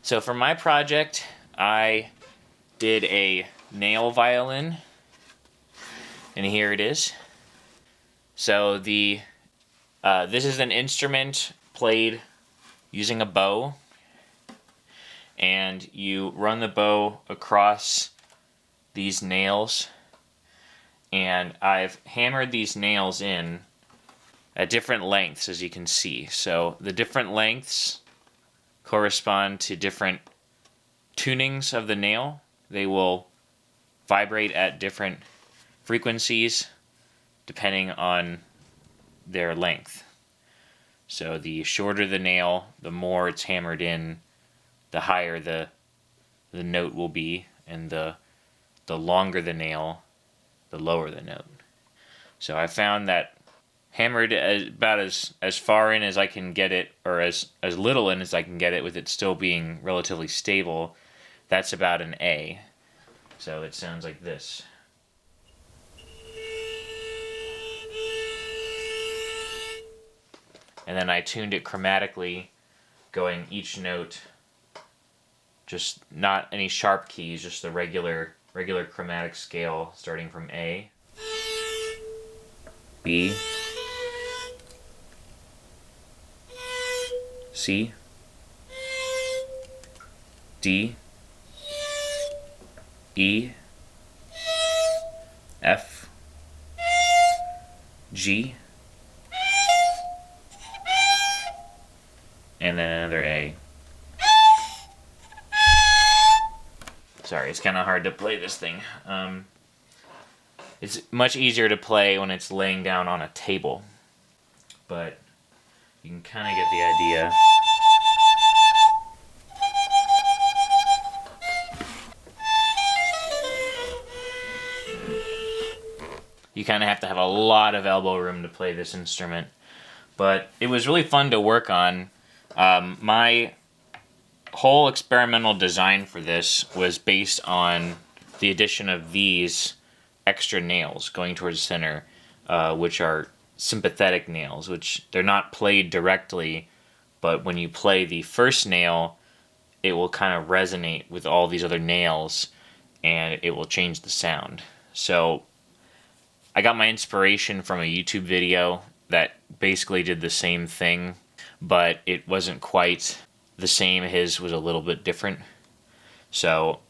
So for my project, I did a nail violin, and here it is. So this is an instrument played using a bow, and you run the bow across these nails, and I've hammered these nails in at different lengths, as you can see. So the different lengths correspond to different tunings of the nail. They will vibrate at different frequencies depending on their length. So the shorter the nail, the more it's hammered in, the higher the note will be, and the longer the nail, the lower the note. So I found that hammered about as far in as I can get it, or as little in as I can get it with it still being relatively stable, that's about an A. So it sounds like this. And then I tuned it chromatically, going each note, just not any sharp keys, just the regular chromatic scale, starting from A, B, C, D, E, F, G, and then another A. Sorry, it's kind of hard to play this thing. It's much easier to play when it's laying down on a table, but you can kind of get the idea. You kind of have to have a lot of elbow room to play this instrument, but it was really fun to work on. My whole experimental design for this was based on the addition of these extra nails going towards the center, which are sympathetic nails, which they're not played directly, but when you play the first nail, it will kind of resonate with all these other nails, and it will change the sound. So I got my inspiration from a YouTube video that basically did the same thing, but it wasn't quite the same. His was a little bit different. So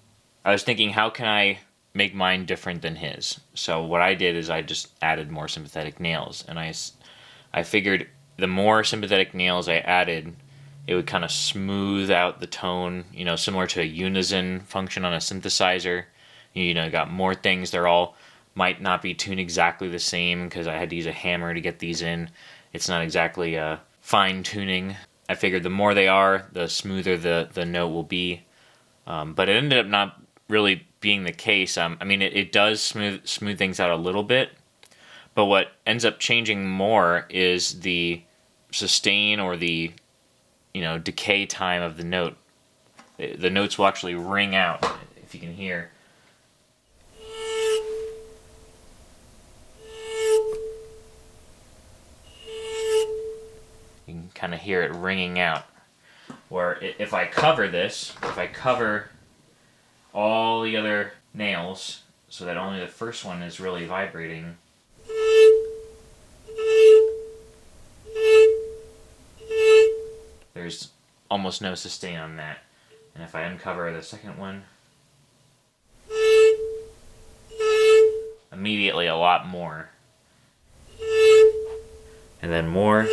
I was thinking, how can I make mine different than his? So what I did is I just added more sympathetic nails, and I figured the more sympathetic nails I added, it would kind of smooth out the tone, similar to a unison function on a synthesizer. Got more things. They're all might not be tuned exactly the same because I had to use a hammer to get these in. It's not exactly a fine tuning. I figured the more they are, the smoother the note will be. But it ended up not really being the case. It does smooth things out a little bit, but what ends up changing more is the sustain, or the decay time of the note. The notes will actually ring out, if you can hear. You can kind of hear it ringing out. Where if I cover all the other nails so that only the first one is really vibrating, there's almost no sustain on that. And if I uncover the second one, immediately a lot more. And then more.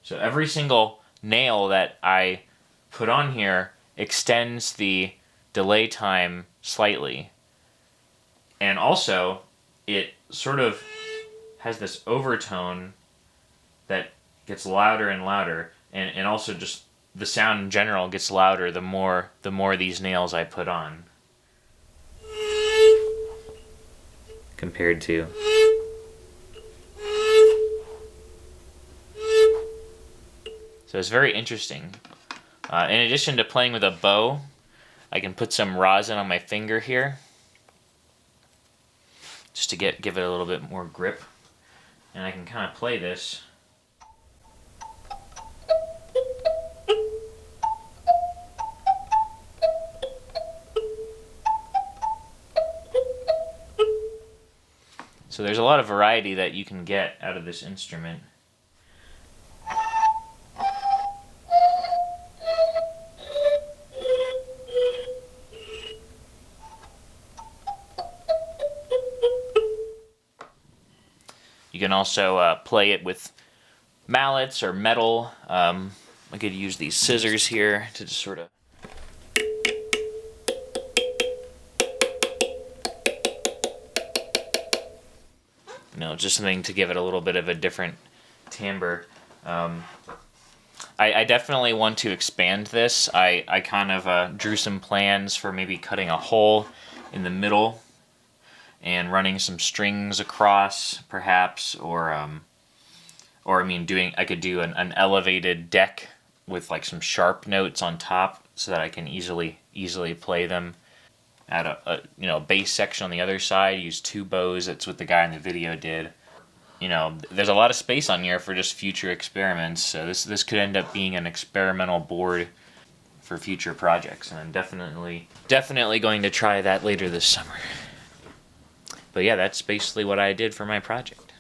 So every single nail that I put on here extends the delay time slightly. And also, it sort of has this overtone that gets louder and louder, and also just the sound in general gets louder the more these nails I put on. Compared to so it's very interesting. In addition to playing with a bow, I can put some rosin on my finger here, just to give it a little bit more grip, and I can kind of play this So there's a lot of variety that you can get out of this instrument. You can also play it with mallets or metal. I could use these scissors here to just sort of... just something to give it a little bit of a different timbre. I definitely want to expand this. I kind of drew some plans for maybe cutting a hole in the middle and running some strings across, perhaps, or I mean, I could do an elevated deck with like some sharp notes on top so that I can easily play them. Add a bass section on the other side, use 2 bows. That's what the guy in the video did. There's a lot of space on here for just future experiments. So this could end up being an experimental board for future projects, and I'm definitely going to try that later this summer. But yeah, that's basically what I did for my project.